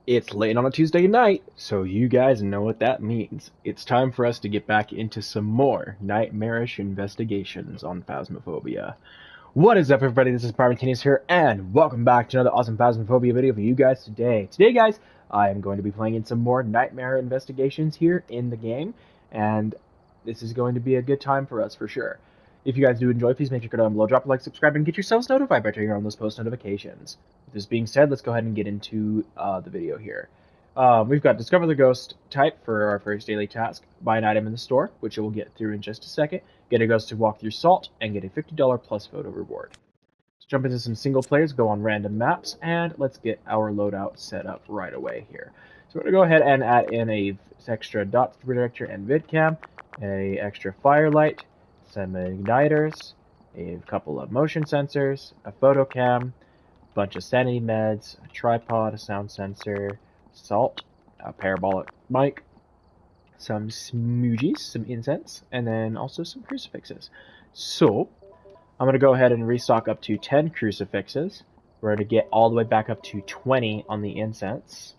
It's late on a Tuesday night, so you guys know what that means. It's time for us to get back into some more nightmarish investigations on Phasmophobia. What is up, everybody? This is Parmentineous here, and welcome back to another awesome Phasmophobia video for you guys today. Today, guys, I am going to be playing in some more nightmare investigations here in the game, and this is going to be a good time for us for sure. If you guys do enjoy, please make sure to go down below, drop a like, subscribe, and get yourselves notified by turning on those post notifications. With this being said, let's go ahead and get into the video here. We've got Discover the Ghost type for our first daily task, buy an item in the store, which we'll get through in just a second, get a ghost to walk through salt, and get a $50 plus photo reward. Let's jump into some single players, go on random maps, and let's get our loadout set up right away here. So we're going to go ahead and add in a extra dot projector and vidcam, a extra firelight, some igniters, a couple of motion sensors, a photo cam, a bunch of sanity meds, a tripod, a sound sensor, salt, a parabolic mic, some smoogies, some incense, and then also some crucifixes. So I'm going to go ahead and restock up to 10 crucifixes. We're going to get all the way back up to 20 on the incense.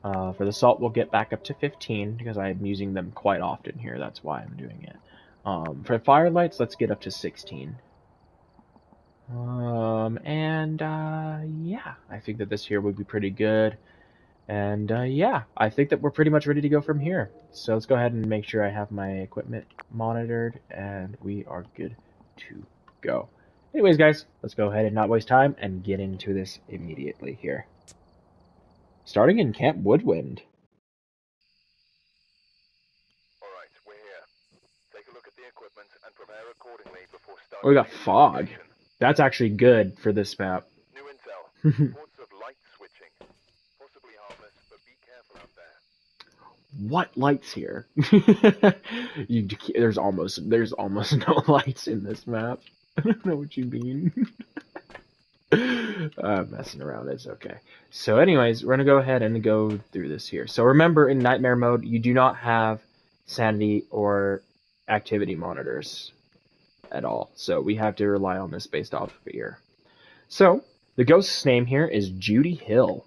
For the salt, we'll get back up to 15 because I'm using them quite often here. That's why I'm doing it. For firelights, let's get up to 16. Yeah, I think that this here would be pretty good. And yeah, I think that we're pretty much ready to go from here. So let's go ahead and make sure I have my equipment monitored, and we are good to go. Anyways, guys, let's go ahead and not waste time and get into this immediately here. Starting in Camp Woodwind. Alright, we're here. Take a look at the equipment and prepare accordingly before starting. Oh, we got fog. That's actually good for this map. New intel. Reports of light switching. Possibly harmless, but be careful out there. What lights here? There's almost no lights in this map. I don't know what you mean. Messing around, it's okay. So anyways, we're gonna go ahead and go through this here. So remember, in nightmare mode, you do not have sanity or activity monitors at all. So we have to rely on this based off of here. So the ghost's name here is Judy Hill.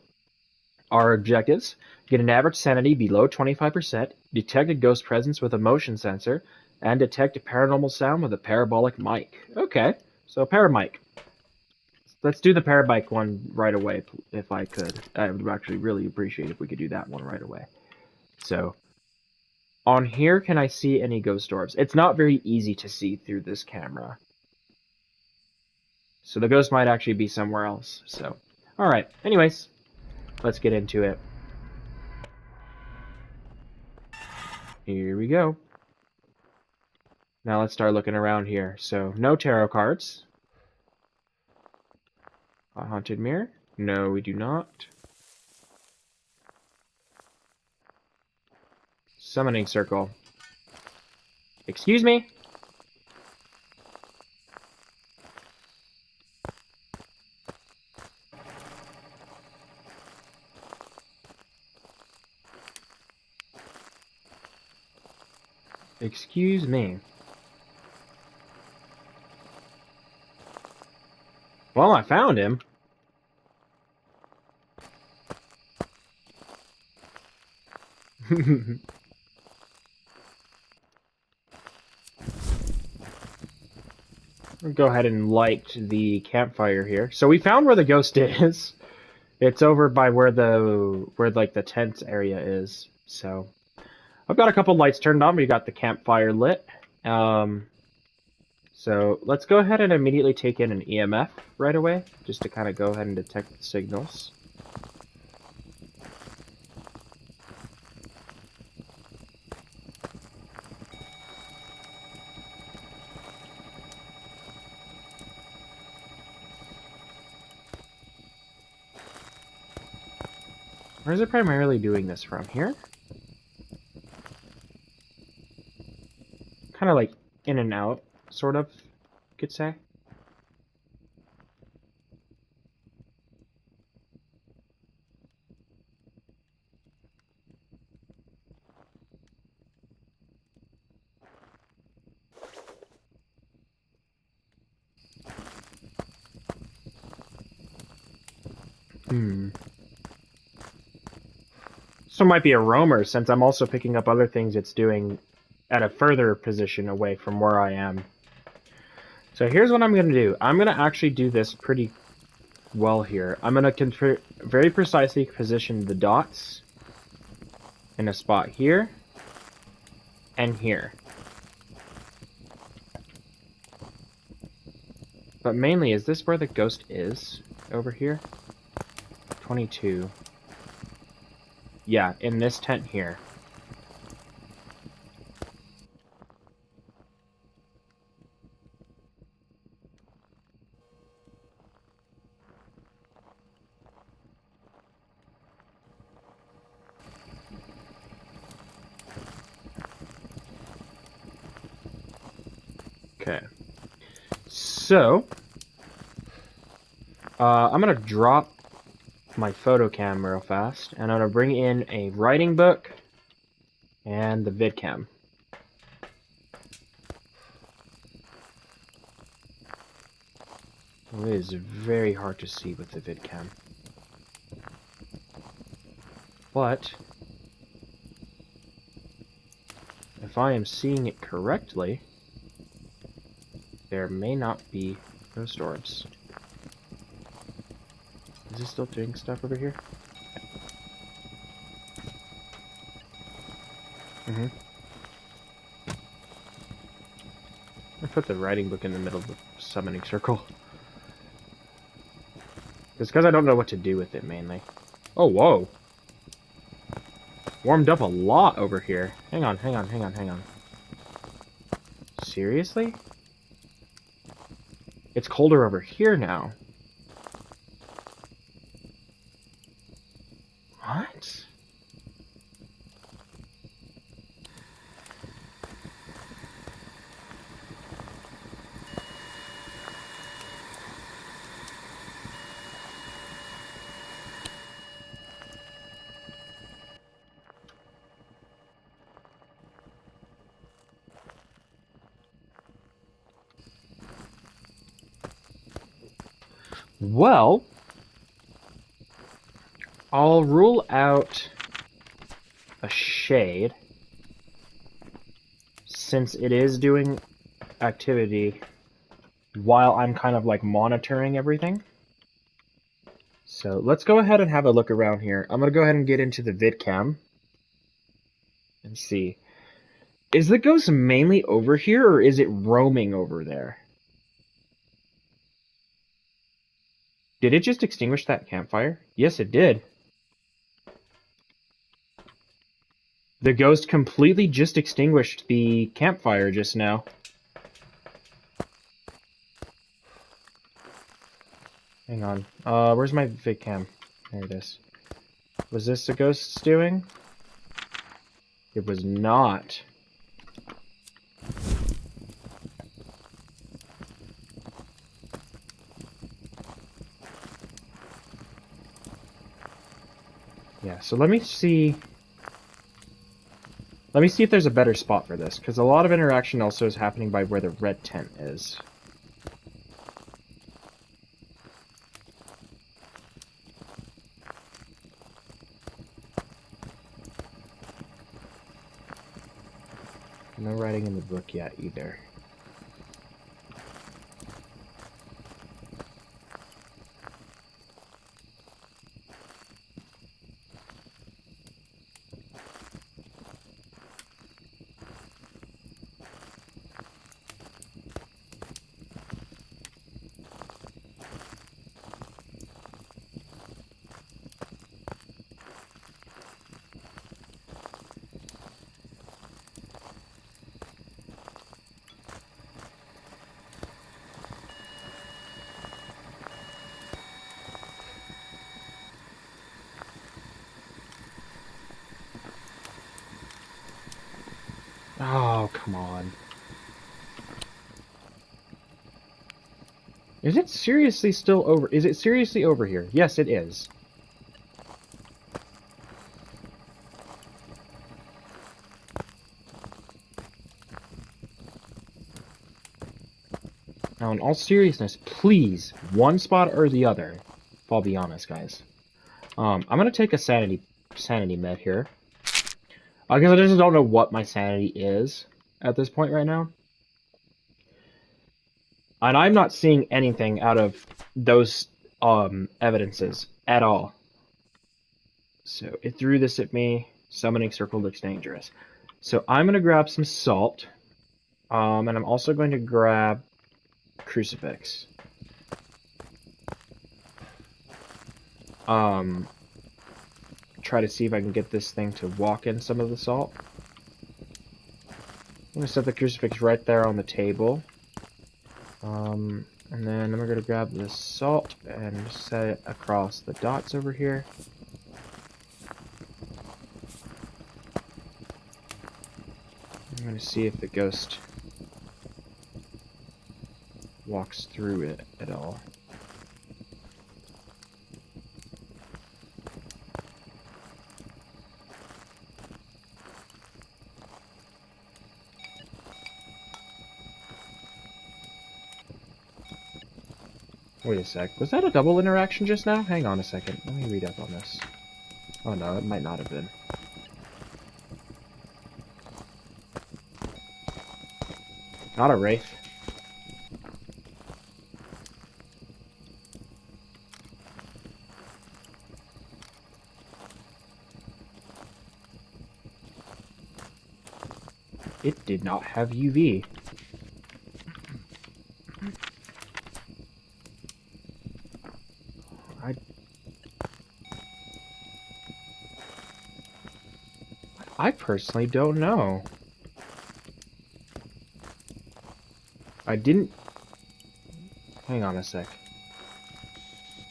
Our objectives: get an average sanity below 25%, detect a ghost presence with a motion sensor, and detect a paranormal sound with a parabolic mic. Okay, so paramic. Let's do the parabike one right away, if I could. I would actually really appreciate if we could do that one right away. So, on here, can I see any ghost orbs? It's not very easy to see through this camera. So the ghost might actually be somewhere else. So, alright. Anyways, let's get into it. Here we go. Now let's start looking around here. So, no tarot cards. A haunted mirror? No, we do not. Summoning circle. Excuse me? Excuse me. Well, I found him. I'll go ahead and light the campfire here. So we found where the ghost is. It's over by where the tent area is. So I've got a couple lights turned on. We got the campfire lit. So let's go ahead and immediately take in an EMF right away, just to kind of go ahead and detect the signals. Where is it primarily doing this from? Here? Kind of like in and out, sort of, you could say. So it might be a roamer, since I'm also picking up other things it's doing at a further position away from where I am. So here's what I'm going to do. I'm going to actually do this pretty well here. I'm going to very precisely position the dots in a spot here and here. But mainly, is this where the ghost is? Over here? 22. Yeah, in this tent here. Okay. So, I'm gonna drop my photo cam real fast, and I'm gonna bring in a writing book and the vid cam. It is very hard to see with the vid cam. But if I am seeing it correctly, there may not be ghost orbs. Is it still doing stuff over here? I put the writing book in the middle of the summoning circle. It's because I don't know what to do with it, mainly. Oh, whoa! Warmed up a lot over here. Hang on. Seriously? It's colder over here now. What? Well, I'll rule out a shade, since it is doing activity while I'm kind of like monitoring everything. So let's go ahead and have a look around here. I'm gonna go ahead and get into the vid cam and see. Is the ghost mainly over here, or is it roaming over there? Did it just extinguish that campfire? Yes, it did. The ghost completely just extinguished the campfire just now. Hang on. Where's my vid cam? There it is. Was this the ghost's doing? It was not. Yeah, so let me see. Let me see if there's a better spot for this, because a lot of interaction also is happening by where the red tent is. No writing in the book yet either. Oh, come on. Is it seriously still over? Is it seriously over here? Yes, it is. Now, in all seriousness, please, one spot or the other. If I'll be honest, guys. I'm gonna take a sanity sanity med here. Because I just don't know what my sanity is at this point right now. And I'm not seeing anything out of those evidences at all. So it threw this at me. Summoning circle looks dangerous. So I'm going to grab some salt. And I'm also going to grab crucifix. Try to see if I can get this thing to walk in some of the salt. I'm going to set the crucifix right there on the table. And then I'm going to grab the salt and set it across the dots over here. I'm going to see if the ghost walks through it at all. Wait a sec, was that a double interaction just now? Hang on a second, let me read up on this. Oh no, it might not have been. Not a wraith. It did not have UV. I personally don't know. I didn't... Hang on a sec.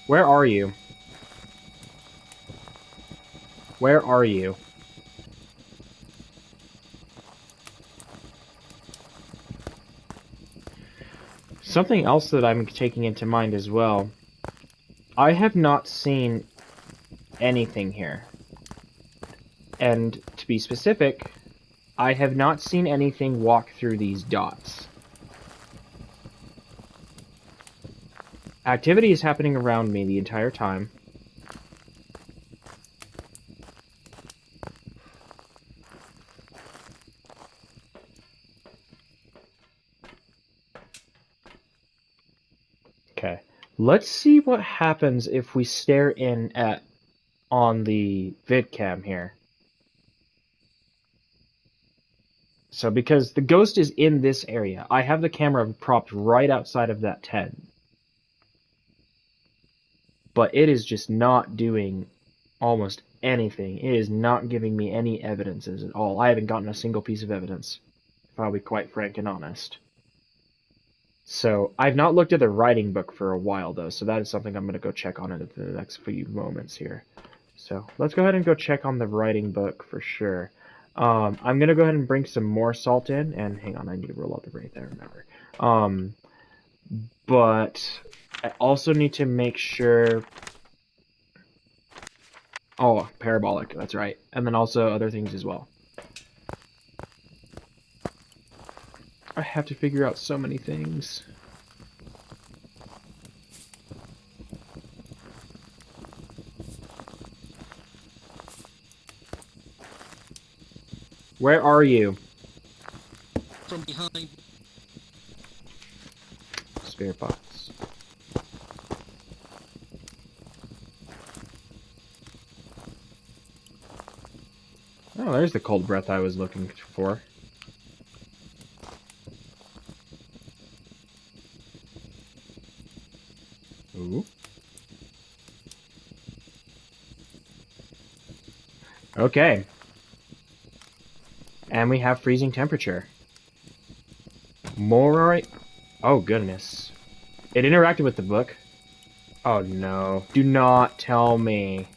Where are you? Where are you? Something else that I'm taking into mind as well. I have not seen anything here. And to be specific, I have not seen anything walk through these dots. Activity is happening around me the entire time. Okay, let's see what happens if we stare in on the vidcam here. So because the ghost is in this area, I have the camera propped right outside of that tent. But it is just not doing almost anything. It is not giving me any evidences at all. I haven't gotten a single piece of evidence, if I'll be quite frank and honest. So, I've not looked at the writing book for a while, though, so that is something I'm going to go check on in the next few moments here. So, let's go ahead and go check on the writing book for sure. I'm going to go ahead and bring some more salt in, and hang on, I need to roll out the wraith, I remember. But I also need to make sure... Oh, parabolic, that's right. And then also other things as well. I have to figure out so many things. Where are you? From behind. Spirit box. Oh, there's the cold breath I was looking for. Ooh. Okay. And we have freezing temperature. Moroi. Oh, goodness. It interacted with the book. Oh, no. Do not tell me.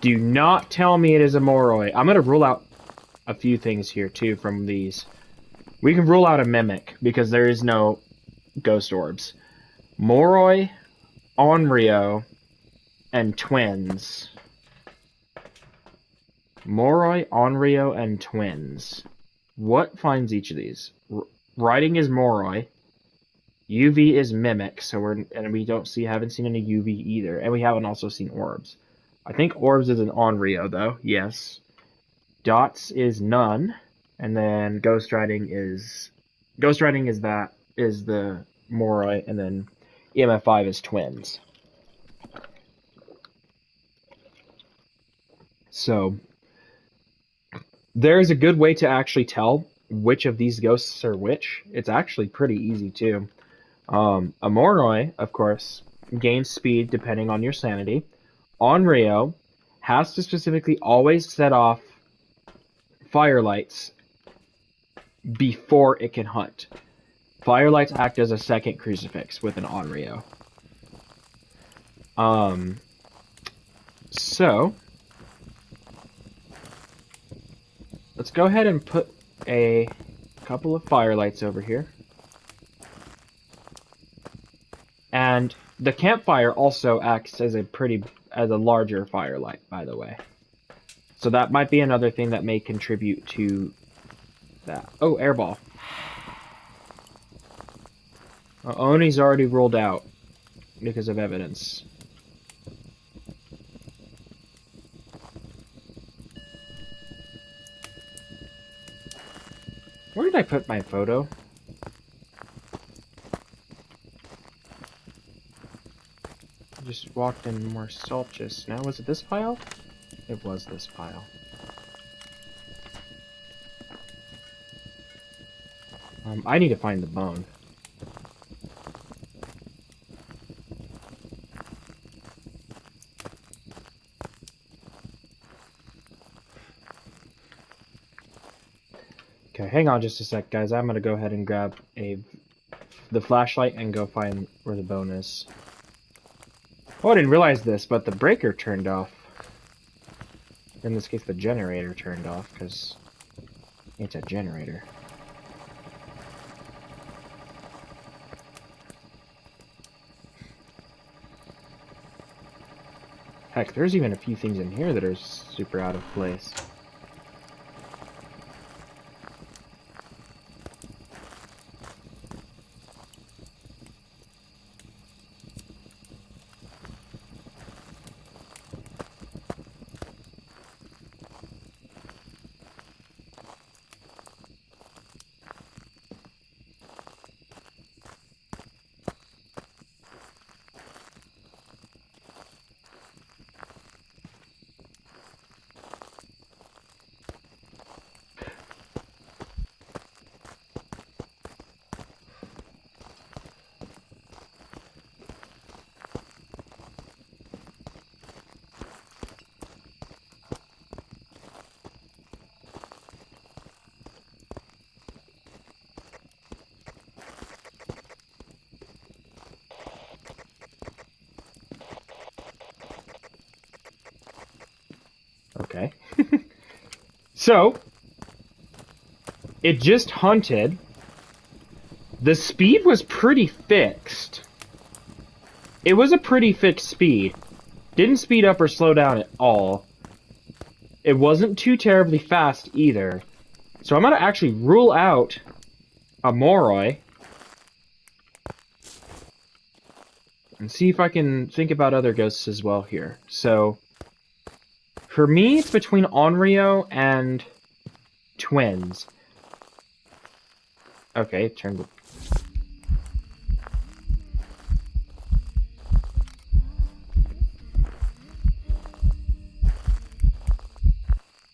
Do not tell me it is a Moroi. I'm going to rule out a few things here, too, from these. We can rule out a Mimic, because there is no ghost orbs. Moroi, Onryo, and twins. Moroi, Onryo, and twins. What finds each of these? Writing is Moroi. UV is Mimic, so we haven't seen any UV either, and we haven't also seen orbs. I think orbs is an Onryo though. Yes. Dots is none, and then Ghost Riding is the Moroi, and then EMF5 is twins. So there's a good way to actually tell which of these ghosts are which. It's actually pretty easy too. A Moroi, of course, gains speed depending on your sanity. Onryo has to specifically always set off firelights before it can hunt. Firelights act as a second crucifix with an Onryo. So let's go ahead and put a couple of firelights over here. And the campfire also acts as a larger firelight, by the way. So that might be another thing that may contribute to that. Oh, airball. Oni's already ruled out because of evidence. Where did I put my photo? I just walked in more salt just now. Was it this pile? It was this pile. I need to find the bone. Okay, hang on just a sec, guys. I'm gonna go ahead and grab the flashlight and go find where the bone is. Oh, I didn't realize this, but the breaker turned off. In this case, the generator turned off, because it's a generator. Heck, there's even a few things in here that are super out of place. Okay. So, it just hunted. The speed was pretty fixed. It was a pretty fixed speed. Didn't speed up or slow down at all. It wasn't too terribly fast either. So I'm going to actually rule out a Moroi. And see if I can think about other ghosts as well here. So, for me, it's between Onryo and twins. Okay, turn the...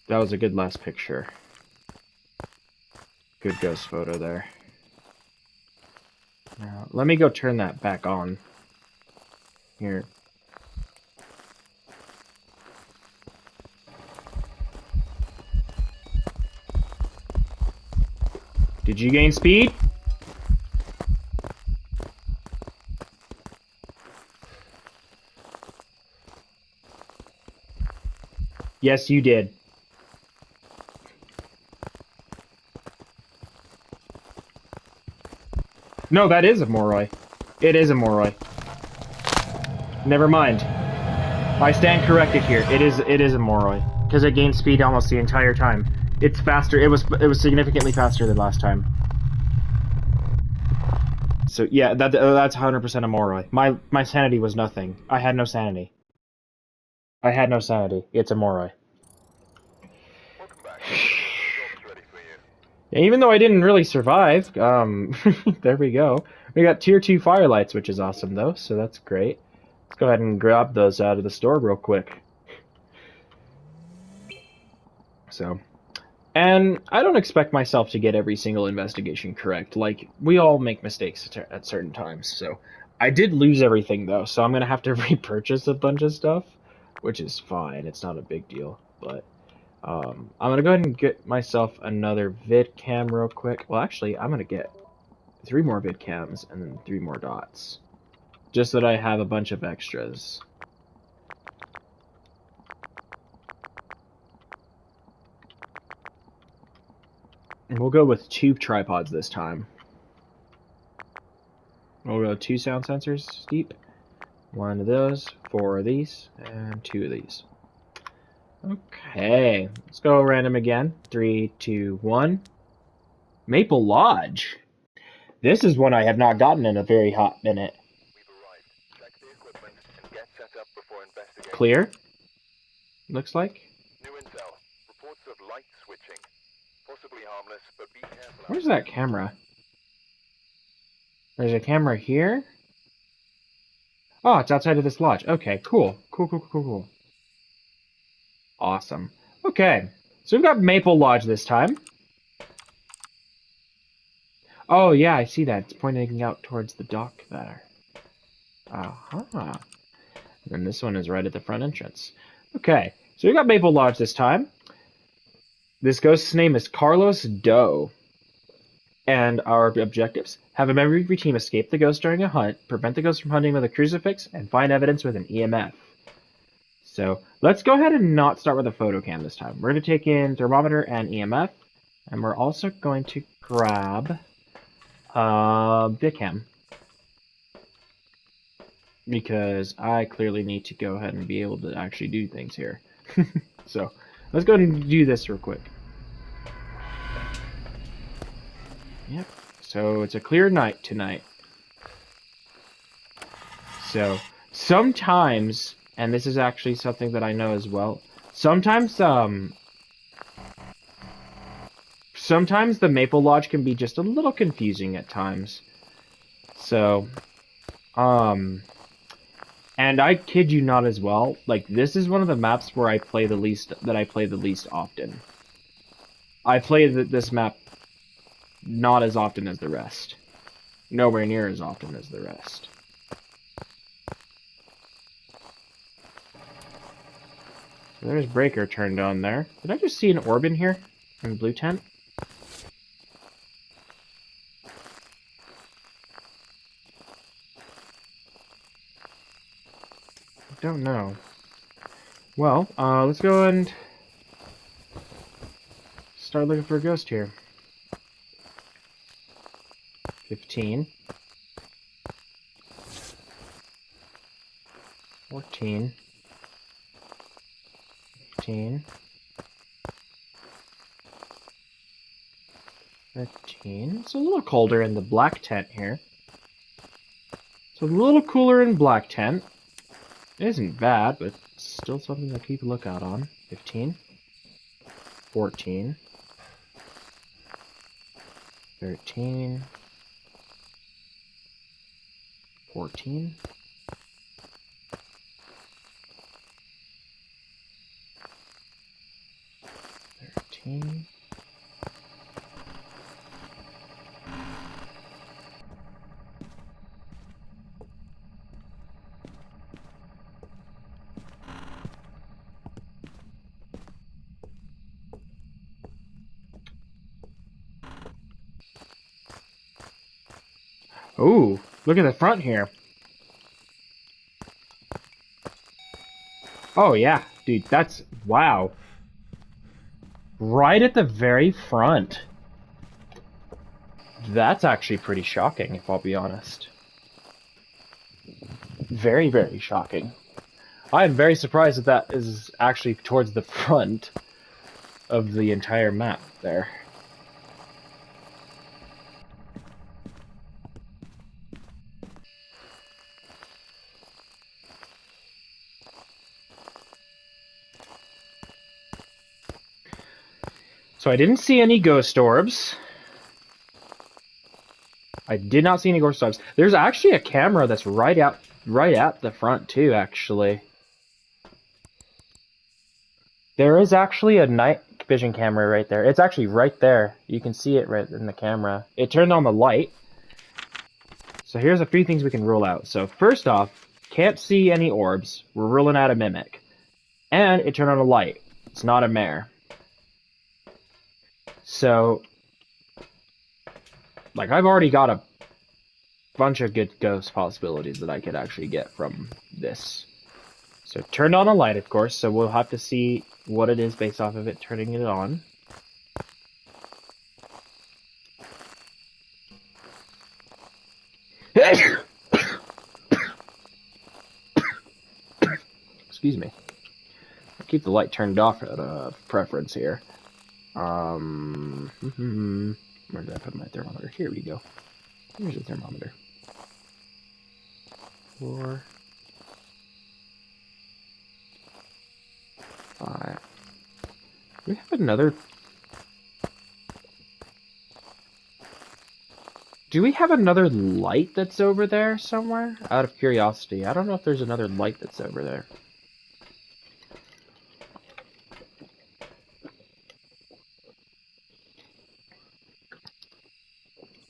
That was a good last picture. Good ghost photo there. Now, let me go turn that back on. Here. Did you gain speed? Yes, you did. No, that is a Moroi. It is a Moroi. Never mind. I stand corrected here. It is a Moroi because it gained speed almost the entire time. It's faster. It was significantly faster than last time. So yeah, that's 100% a Moroi. My sanity was nothing. I had no sanity. I had no sanity. It's a Moroi. Welcome back. The job's ready for you. Even though I didn't really survive, there we go. We got tier 2 firelights, which is awesome though, so that's great. Let's go ahead and grab those out of the store real quick. So, and I don't expect myself to get every single investigation correct. Like, we all make mistakes at certain times, so. I did lose everything though, so I'm gonna have to repurchase a bunch of stuff, which is fine. It's not a big deal, but I'm gonna go ahead and get myself another vid cam real quick. Well, actually, I'm gonna get 3 more vid cams and then 3 more dots, just so that I have a bunch of extras. And we'll go with 2 tripods this time. We'll go 2 sound sensors deep, 1 of those, 4 of these, and 2 of these. Okay, let's go random again. 3, 2, 1. Maple Lodge. This is one I have not gotten in a very hot minute. We've arrived. Check the equipment and get set up before investigating. Clear? Looks like. New intel. Reports of light switching. Possibly harmless, but be careful. Where's that camera? There's a camera here? Oh, it's outside of this lodge. Okay, cool. Cool. Awesome. Okay, so we've got Maple Lodge this time. Oh, yeah, I see that. It's pointing out towards the dock there. Uh-huh. And this one is right at the front entrance. Okay, so we got Maple Lodge this time. This ghost's name is Carlos Doe. And our objectives: have a member of your team escape the ghost during a hunt, prevent the ghost from hunting with a crucifix, and find evidence with an EMF. So let's go ahead and not start with a photo cam this time. We're going to take in thermometer and EMF, and we're also going to grab Vicam, because I clearly need to go ahead and be able to actually do things here. So let's go ahead and do this real quick. Yep. So it's a clear night tonight. So sometimes, and this is actually something that I know as well, sometimes the Maple Lodge can be just a little confusing at times. So, and I kid you not as well, like, this is one of the maps where I play the least often. I play this map not as often as the rest. Nowhere near as often as the rest. So there's breaker turned on there. Did I just see an orb in here? In blue tent? I don't know. Well, let's go and start looking for a ghost here. 15. 14. 15. 13. It's a little colder in the black tent here. It's a little cooler in black tent. It isn't bad, but still something to keep a lookout on. 15. 14. 13. 14. 13. Ooh, look at the front here. Oh yeah, dude, that's, wow. Right at the very front. That's actually pretty shocking, if I'll be honest. Very, very shocking. I am very surprised that that is actually towards the front of the entire map there. So I didn't see any ghost orbs. I did not see any ghost orbs. There's actually a camera that's right at the front too, actually. There is actually a night vision camera right there. It's actually right there. You can see it right in the camera. It turned on the light. So here's a few things we can rule out. So first off, can't see any orbs. We're ruling out a mimic. And it turned on a light. It's not a mare. So, like, I've already got a bunch of good ghost possibilities that I could actually get from this. So it turned on a light, of course, so we'll have to see what it is based off of it turning it on. Excuse me. I'll keep the light turned off out of preference here. Where did I put my thermometer? Here we go. Here's the thermometer. 4, 5. Do we have another? Do we have another light that's over there somewhere? Out of curiosity, I don't know if there's another light that's over there.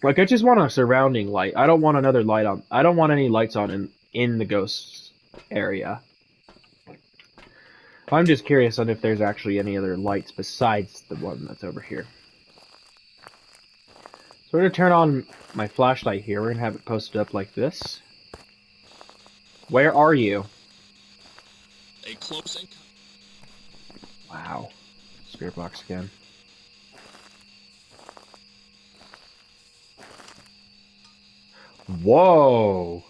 Like, I just want a surrounding light. I don't want another light on. I don't want any lights on in the ghost area. I'm just curious on if there's actually any other lights besides the one that's over here. So we're going to turn on my flashlight here. We're going to have it posted up like this. Where are you? A close encounter. Wow. Spirit box again. Whoa!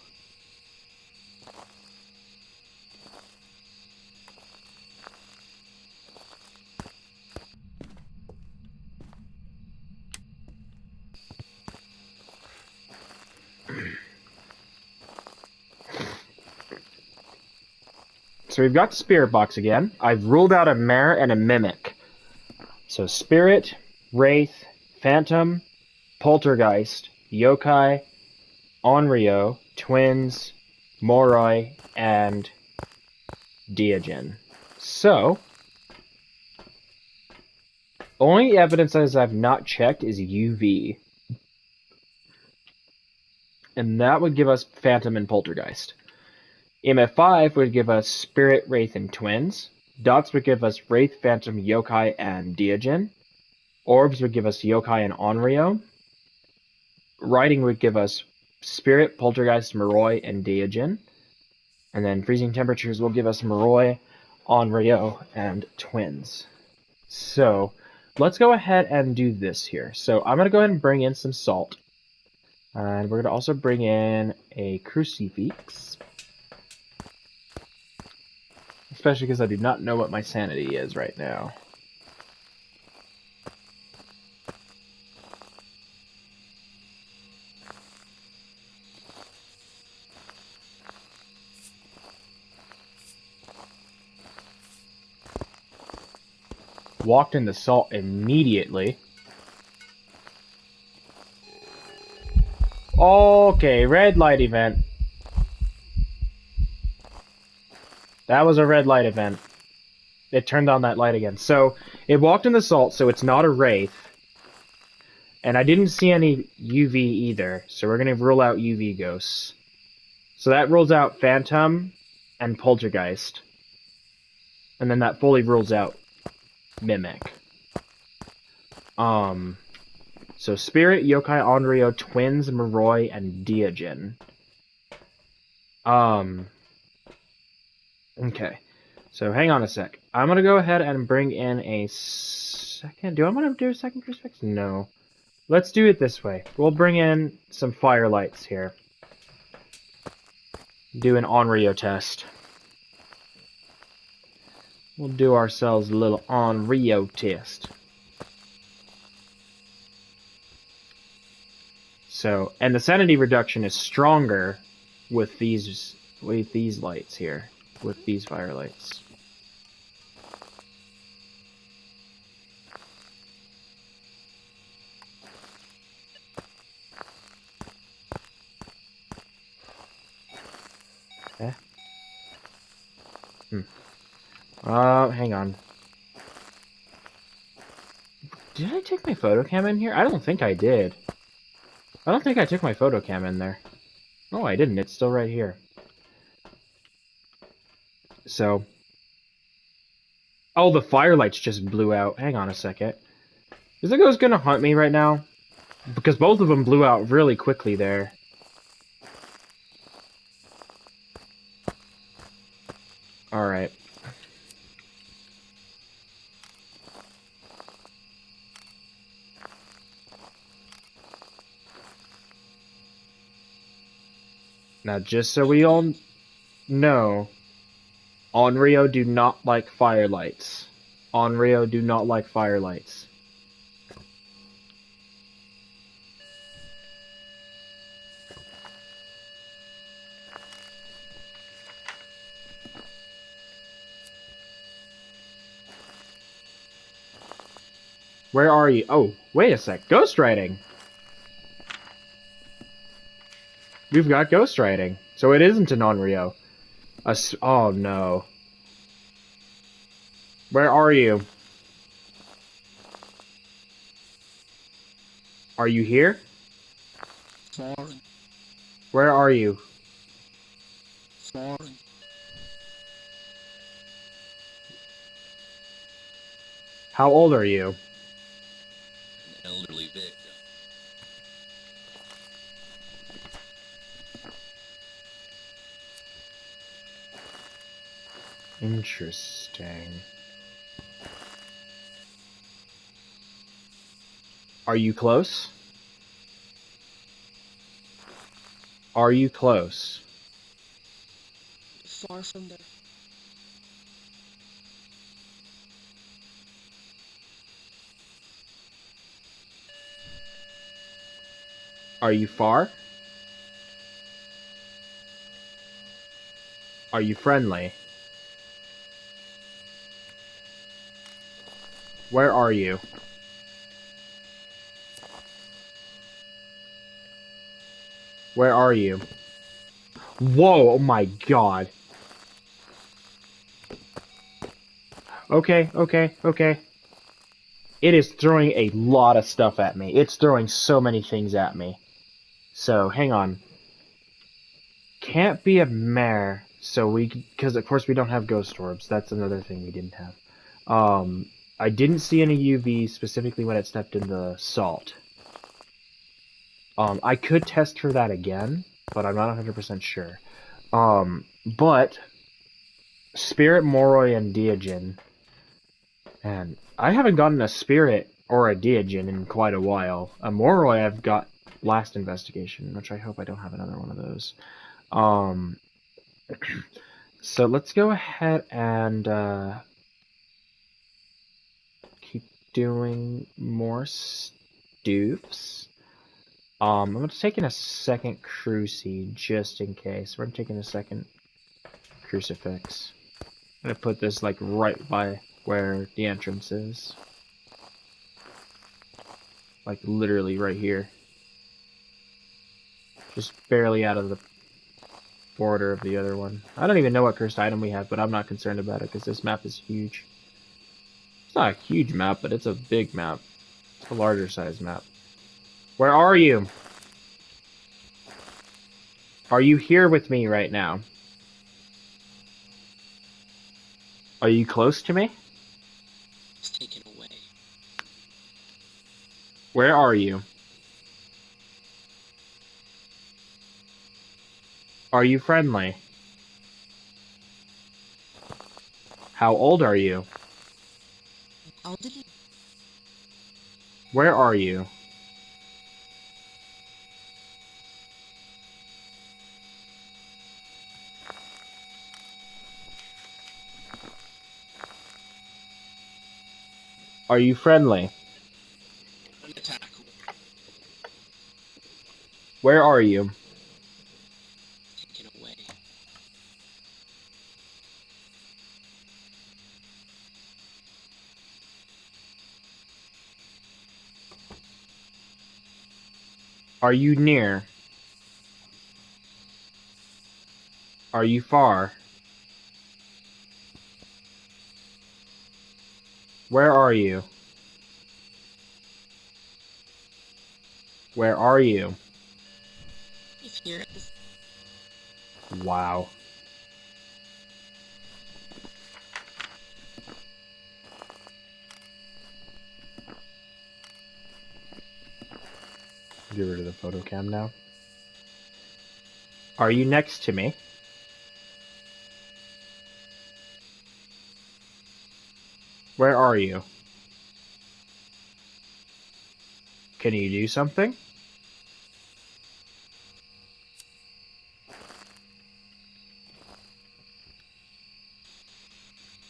So we've got the spirit box again. I've ruled out a mare and a mimic. So spirit, wraith, phantom, poltergeist, yokai, onryo, twins, moroi, and Diogen. So, only evidence as I've not checked is UV. And that would give us phantom and poltergeist. MF5 would give us spirit, wraith, and twins. Dots would give us wraith, phantom, yokai, and Diogen. Orbs would give us yokai and onryo. Writing would give us spirit, poltergeist, moroi, and Diogen. And then freezing temperatures will give us moroi, onryo, and twins. So let's go ahead and do this here. So I'm going to go ahead and bring in some salt. And we're going to also bring in a crucifix. Especially because I do not know what my sanity is right now. Walked in the salt immediately. Okay, red light event. That was a red light event. It turned on that light again. So, it walked in the salt, so it's not a wraith. And I didn't see any UV either, so we're going to rule out UV ghosts. So that rules out phantom and poltergeist. And then that fully rules out mimic. So spirit, yokai, onryo, twins, moroi, and Diogen. Okay. So hang on a sec. I'm gonna go ahead and bring in a second. Do I want to do a second crucifix? No. Let's do it this way. We'll bring in some firelights here. Do an onryo test. We'll do ourselves a little onryo test. So, and the sanity reduction is stronger with these lights here, with these firelights. Hang on. Did I take my photo cam in here? I don't think I did. I don't think I took my photo cam in there. Oh, I didn't. It's still right here. So... Oh, the firelights just blew out. Hang on a second. Is the ghost gonna hunt me right now? Because both of them blew out really quickly there. Alright. Now, just so we all know, Onryo do not like firelights. Onryo do not like firelights. Where are you? Oh, wait a sec. Ghost writing. We've got ghost writing. So it isn't an Onryo. Oh no. Where are you? Are you here? Foreign. Where are you? Foreign. How old are you? An elderly victim. Interesting. Are you close? Are you close? Far from there. Are you far? Are you friendly? Where are you? Where are you? Whoa, oh my god. Okay, okay, okay. It is throwing a lot of stuff at me. It's throwing so many things at me. So, hang on. Can't be a mare, so because of course we don't have ghost orbs. That's another thing we didn't have. I didn't see any UV specifically when it stepped in the salt. I could test for that again, but I'm not 100% sure. But Spirit, Moroi, and Deogen, and I haven't gotten a Spirit or a Deogen in quite a while. A Moroi I've got last investigation, which I hope I don't have another one of those. So let's go ahead and keep doing more stoofs. I'm going to take in a second cruci just in case. We're taking a second crucifix. I'm going to put this like right by where the entrance is. Like literally right here. Just barely out of the border of the other one. I don't even know what cursed item we have, but I'm not concerned about it because this map is huge. It's not a huge map, but it's a big map. It's a larger size map. Where are you? Are you here with me right now? Are you close to me? It's taken away. Where are you? Are you friendly? How old are you? Elderly. Where are you? Are you friendly? An attack. Where are you? Taken away. Are you near? Are you far? Where are you? Where are you? He's here. Wow. Get rid of the photo cam now. Are you next to me? Where are you? Can you do something?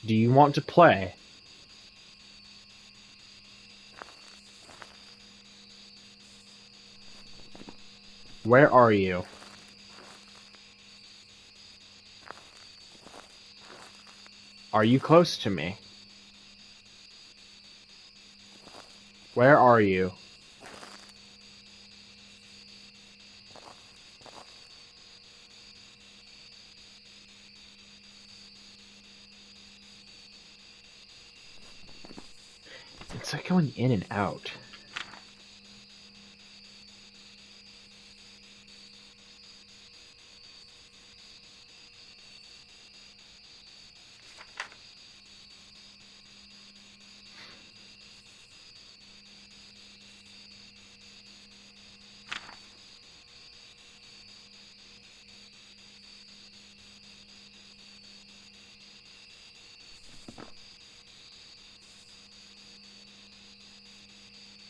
Do you want to play? Where are you? Are you close to me? Where are you? It's like going in and out.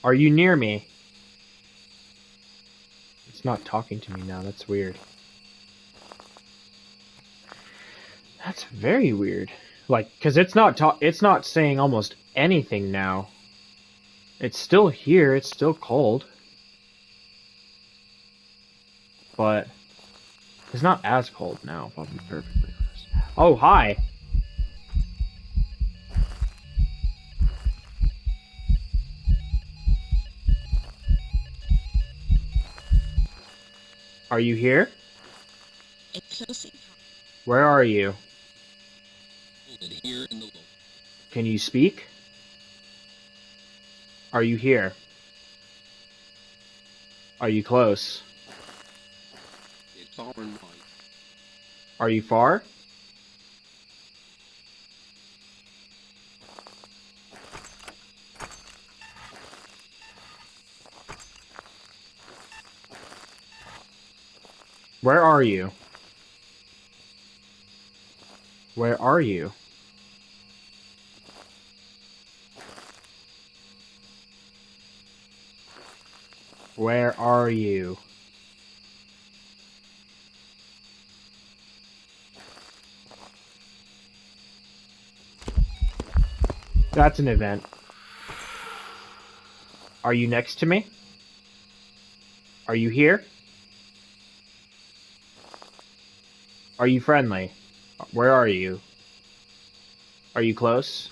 Are you near me? It's not talking to me now. That's weird. That's very weird. Like, cause it's not saying almost anything now. It's still here. It's still cold. But it's not as cold now, if I'll be perfectly honest. Oh, hi. Are you here? It's so safe. Where are you? Here in the low. Can you speak? Are you here? Are you close? It's all in mind. Are you far? Where are you? Where are you? Where are you? That's an event. Are you next to me? Are you here? Are you friendly? Where are you? Are you close?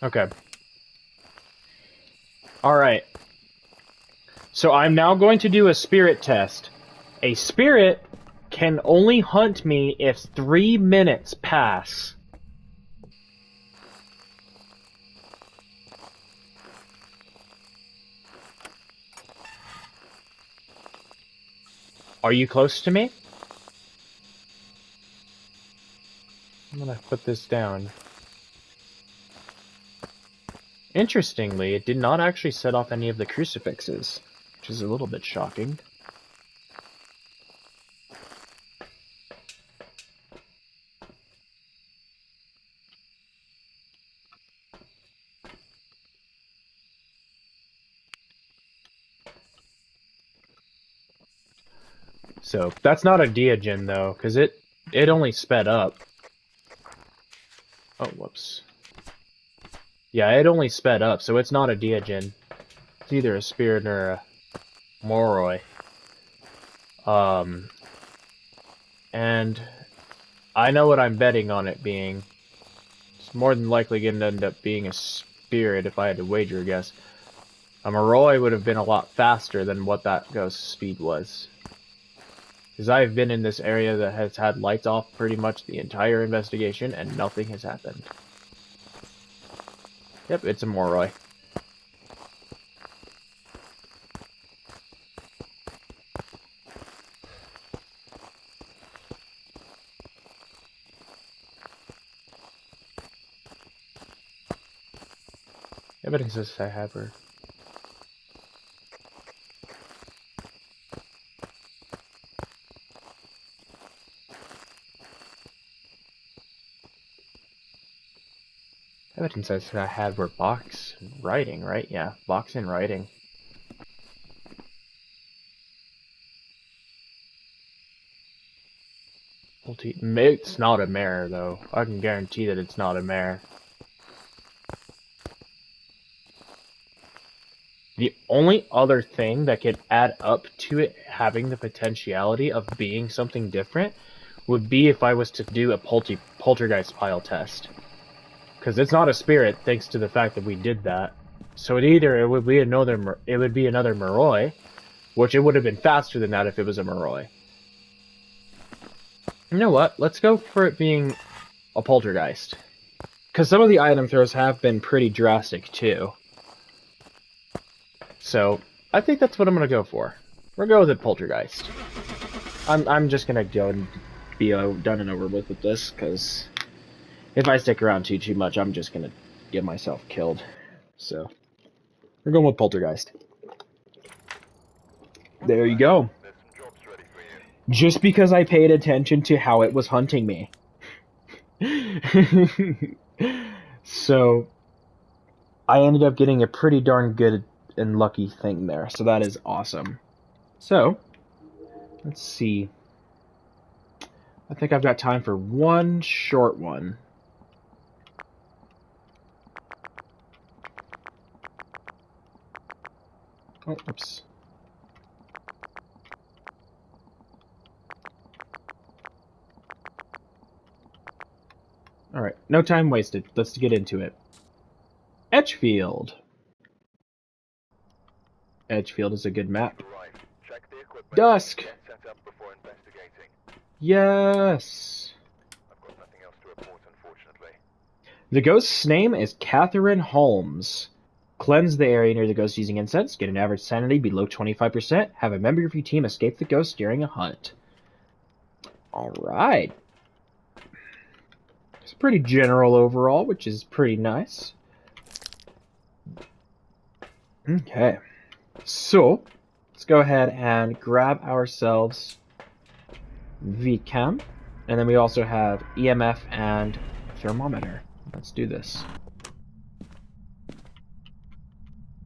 Okay. Alright. So I'm now going to do a spirit test. A spirit can only hunt me if 3 minutes pass. Are you close to me? I'm gonna put this down. Interestingly, it did not actually set off any of the crucifixes, which is a little bit shocking. So, that's not a Deogen, though, because it only sped up. Oh, whoops. Yeah, it only sped up, so it's not a Deogen. It's either a Spirit or a Moroi. And I know what I'm betting on it being. It's more than likely going to end up being a Spirit if I had to wager a guess. A Moroi would have been a lot faster than what that ghost speed was. Because I've been in this area that has had lights off pretty much the entire investigation, and nothing has happened. Yep, it's a Moroi. Evidence says I have her. Evidence says I had her box writing, right? Yeah, box and writing. It's not a mare, though. I can guarantee that it's not a mare. The only other thing that could add up to it having the potentiality of being something different would be if I was to do a poltergeist pile test. Because it's not a spirit, thanks to the fact that we did that. So it would be another Moroi, which it would have been faster than that if it was a Moroi. You know what? Let's go for it being a poltergeist. Because some of the item throws have been pretty drastic, too. So, I think that's what I'm going to go for. We're going to go with poltergeist. I'm just going to go and be done and over with this, because if I stick around too much, I'm just going to get myself killed. So, we're going with poltergeist. There you go. There's some jobs ready for you. Just because I paid attention to how it was hunting me. So, I ended up getting a pretty darn good and lucky thing there. So that is awesome. So, let's see. I think I've got time for one short one. Oh, oops. Alright, no time wasted. Let's get into it. Edgefield. Edgefield is a good map. Right. Check the equipment. Dusk. Get set up before investigating. Yes. I've got nothing else to report, unfortunately. The ghost's name is Catherine Holmes. Cleanse the area near the ghost using incense. Get an average sanity below 25%. Have a member of your team escape the ghost during a hunt. Alright. It's pretty general overall, which is pretty nice. Okay. So, let's go ahead and grab ourselves VCAM. And then we also have EMF and thermometer. Let's do this.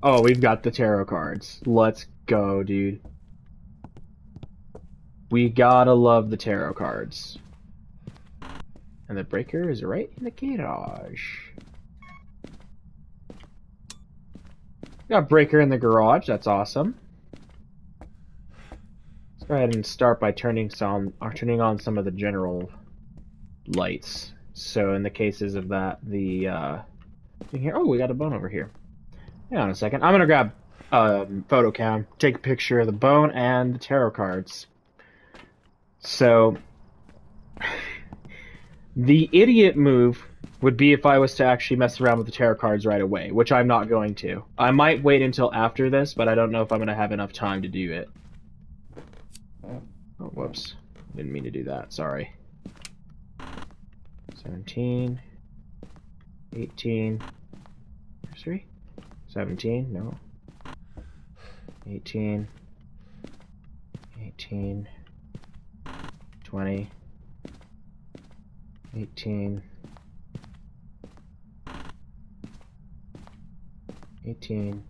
Oh, we've got the tarot cards. Let's go, dude. We gotta love the tarot cards. And the breaker is right in the garage. Got breaker in the garage, that's awesome. Let's go ahead and start by turning on some of the general lights. So in the cases of that, the thing here. Oh, we got a bone over here. Hang on a second. I'm gonna grab photo cam, take a picture of the bone and the tarot cards. So the idiot move would be if I was to actually mess around with the tarot cards right away, which I'm not going to. I might wait until after this, but I don't know if I'm going to have enough time to do it. Oh, whoops. Didn't mean to do that, sorry. 17, 18, anniversary. 17, no. 18. 18. 20. 18. 18.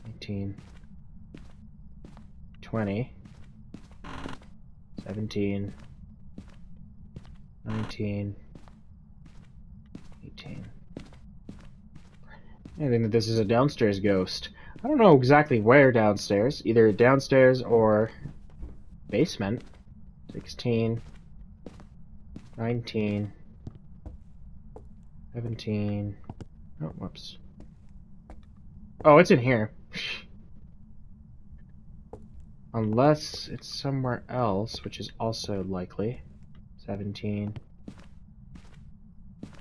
18. 20. 17. 19. 18. I think that this is a downstairs ghost. I don't know exactly where downstairs. Either downstairs or basement. 16. 19. 17. Oh, whoops. Oh, it's in here. Unless it's somewhere else, which is also likely. 17.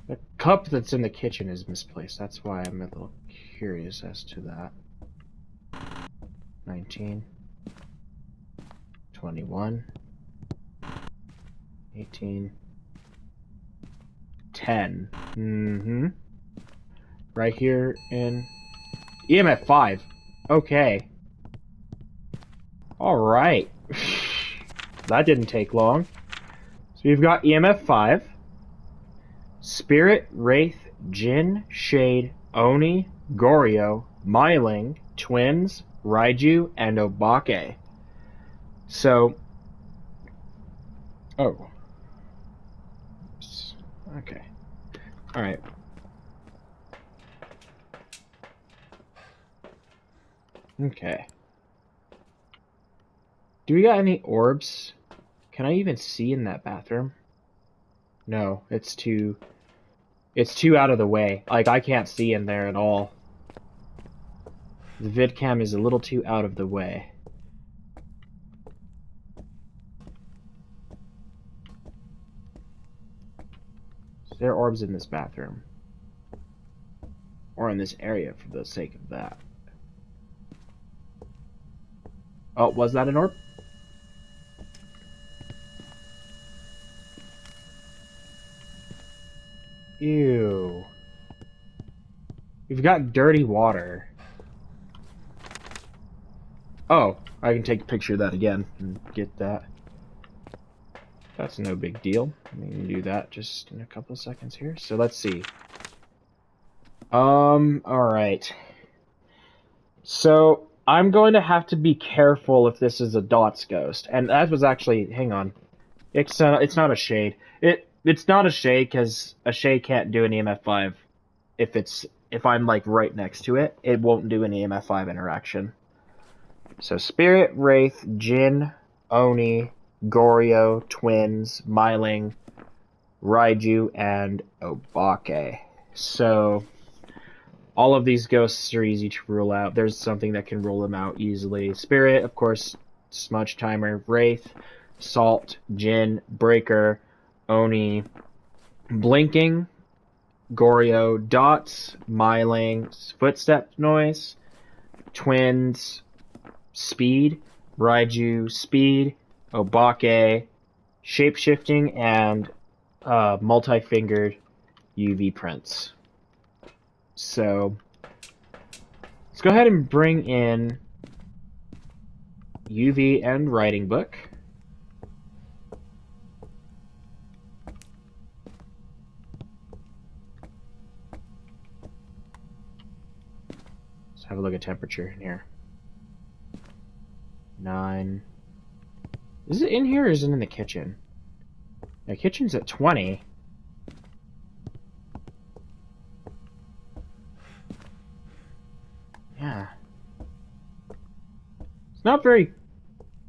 The cup that's in the kitchen is misplaced. That's why I'm a little curious as to that. 19. 21. 18. 10. Mm-hmm. Right here in EMF 5. Okay. Alright. That didn't take long. So we've got EMF 5. Spirit, Wraith, Jinn, Shade, Oni, Goryo, Myling, Twins, Raiju, and Obake. So... Oh. Okay. Alright. Okay. Do we got any orbs? Can I even see in that bathroom? No, it's too out of the way. Like, I can't see in there at all. The vid cam is a little too out of the way. Is there orbs in this bathroom? Or in this area for the sake of that? Oh, was that an orb? Ew. We've got dirty water. Oh, I can take a picture of that again and get that. That's no big deal. We can do that just in a couple of seconds here. So let's see. Alright. So, I'm going to have to be careful if this is a Dots ghost. And that was actually, hang on. It's not a shade. It's not a shade because a shade can't do an EMF 5 if I'm like right next to it. It won't do an EMF 5 interaction. So Spirit, Wraith, Jinn, Oni, Goryo, Twins, Myling, Raiju, and Obake. So all of these ghosts are easy to rule out. There's something that can rule them out easily. Spirit, of course, Smudge Timer, Wraith, Salt, Jinn, Breaker, Oni, Blinking, Goryo, Dots, Myling, Footstep Noise, Twins, Speed, Raiju, Speed, Obake, Shapeshifting, and multi-fingered UV prints. So let's go ahead and bring in UV and writing book. Let's have a look at temperature in here. 9. Is it in here or is it in the kitchen? The kitchen's at 20. Yeah. It's not very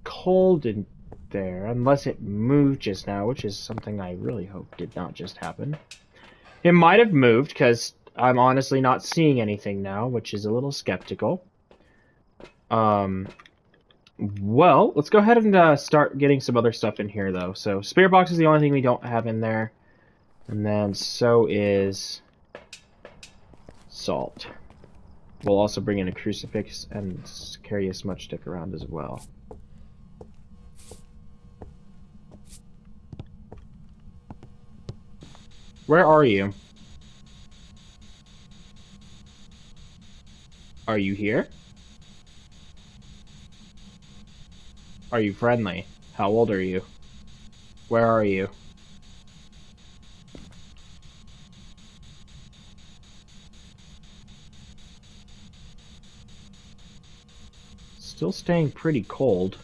cold in there, unless it moved just now, which is something I really hope did not just happen. It might have moved, because I'm honestly not seeing anything now, which is a little skeptical. Well, let's go ahead and start getting some other stuff in here, though. So, Spirit Box is the only thing we don't have in there. And then, so is Salt. We'll also bring in a Crucifix and carry a Smudge Stick around as well. Where are you? Are you here? Are you friendly? How old are you? Where are you? Still staying pretty cold.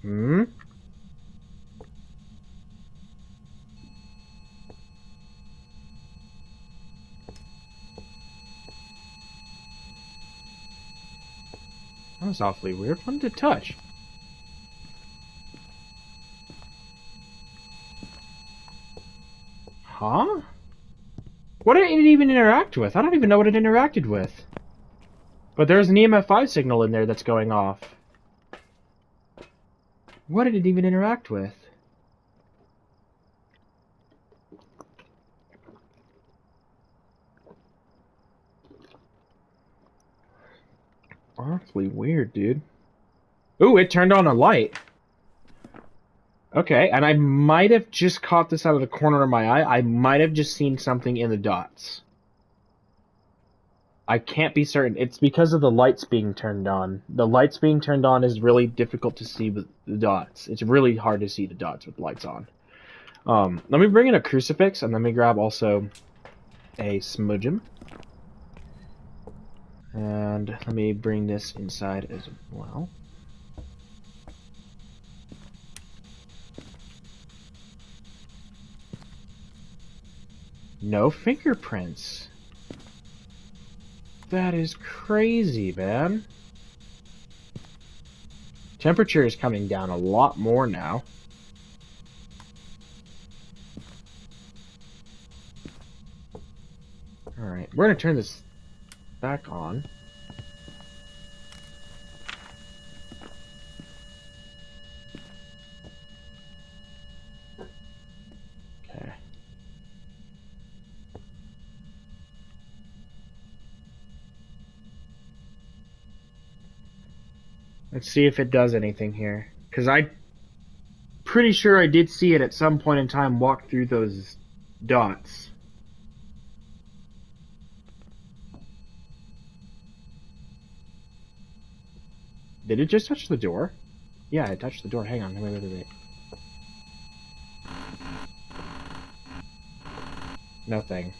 Hmm? That was awfully weird. What did it touch? Huh? What did it even interact with? I don't even know what it interacted with. But there's an EMF5 signal in there that's going off. What did it even interact with? Awfully weird, dude. Ooh, it turned on a light. Okay, and I might have just caught this out of the corner of my eye. I might have just seen something in the dots. I can't be certain. It's because of the lights being turned on. The lights being turned on is really difficult to see with the dots. It's really hard to see the dots with the lights on. Let me bring in a crucifix, and let me grab also a smudgem. And let me bring this inside as well. No fingerprints. That is crazy, man. Temperature is coming down a lot more now. Alright, we're gonna turn this back on. Okay. Let's see if it does anything here. Because I'm pretty sure I did see it at some point in time walk through those dots. Did it just touch the door? Yeah, it touched the door. Hang on. Wait. Nothing.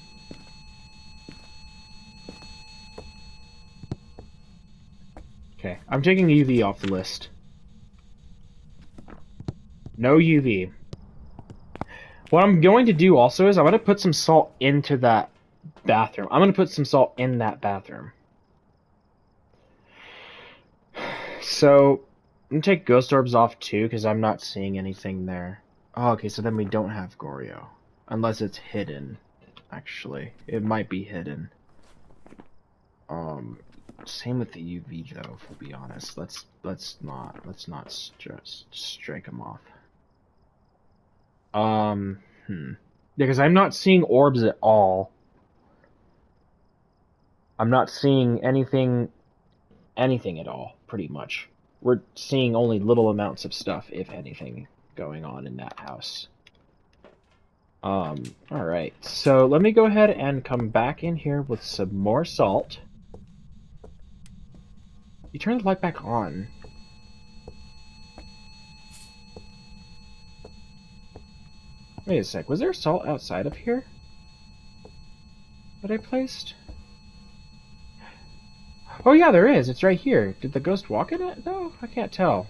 Okay, I'm taking UV off the list. No UV. What I'm going to do also is I'm going to put some salt into that bathroom. I'm going to put some salt in that bathroom. So, I'm going to take ghost orbs off too, because I'm not seeing anything there. Oh, okay, so then we don't have Goryo. Unless it's hidden, actually. It might be hidden. Same with the UV though, if we'll be honest. Let's not strike them off. Because I'm not seeing orbs at all. I'm not seeing anything at all, pretty much. We're seeing only little amounts of stuff, if anything, going on in that house. Alright. So let me go ahead and come back in here with some more salt. You turn the light back on. Wait a sec, was there salt outside of here that I placed? Oh yeah, there is. It's right here. Did the ghost walk in it? No, I can't tell.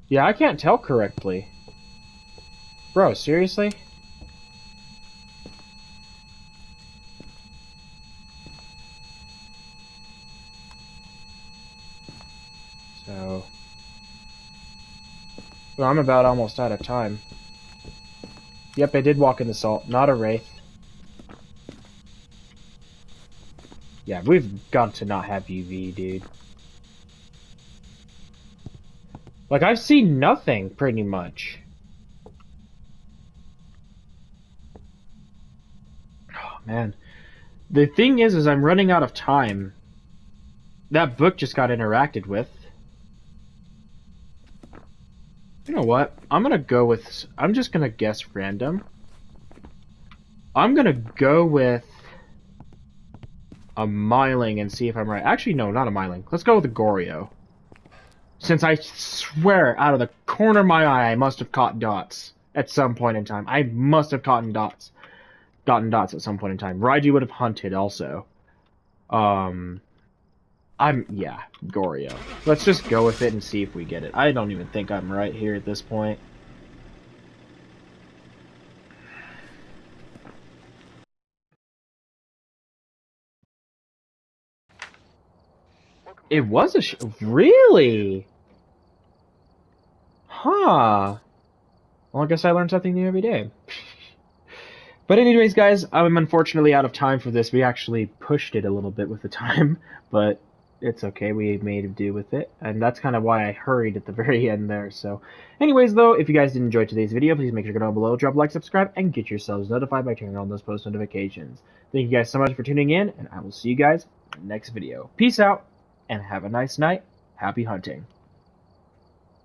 Yeah, I can't tell correctly. Bro, seriously? So... Well, I'm about almost out of time. Yep, I did walk in the salt. Not a wraith. Yeah, we've got to not have UV, dude. Like, I've seen nothing, pretty much. Oh, man. The thing is I'm running out of time. That book just got interacted with. You know what? I'm just gonna guess random. I'm gonna go with a Myling and see if I'm right. Actually, no, not a Myling. Let's go with a Goryo. Since I swear, out of the corner of my eye, I must have caught dots at some point in time. I must have gotten dots at some point in time. Raiji would have hunted also. Yeah, Goryo. Let's just go with it and see if we get it. I don't even think I'm right here at this point. It was a really? Huh. Well, I guess I learn something new every day. But anyways, guys, I'm unfortunately out of time for this. We actually pushed it a little bit with the time, but it's okay. We made do with it, and that's kind of why I hurried at the very end there. So anyways, though, if you guys did enjoy today's video, please make sure to go down below, drop a like, subscribe, and get yourselves notified by turning on those post notifications. Thank you guys so much for tuning in, and I will see you guys in the next video. Peace out, and have a nice night. Happy hunting.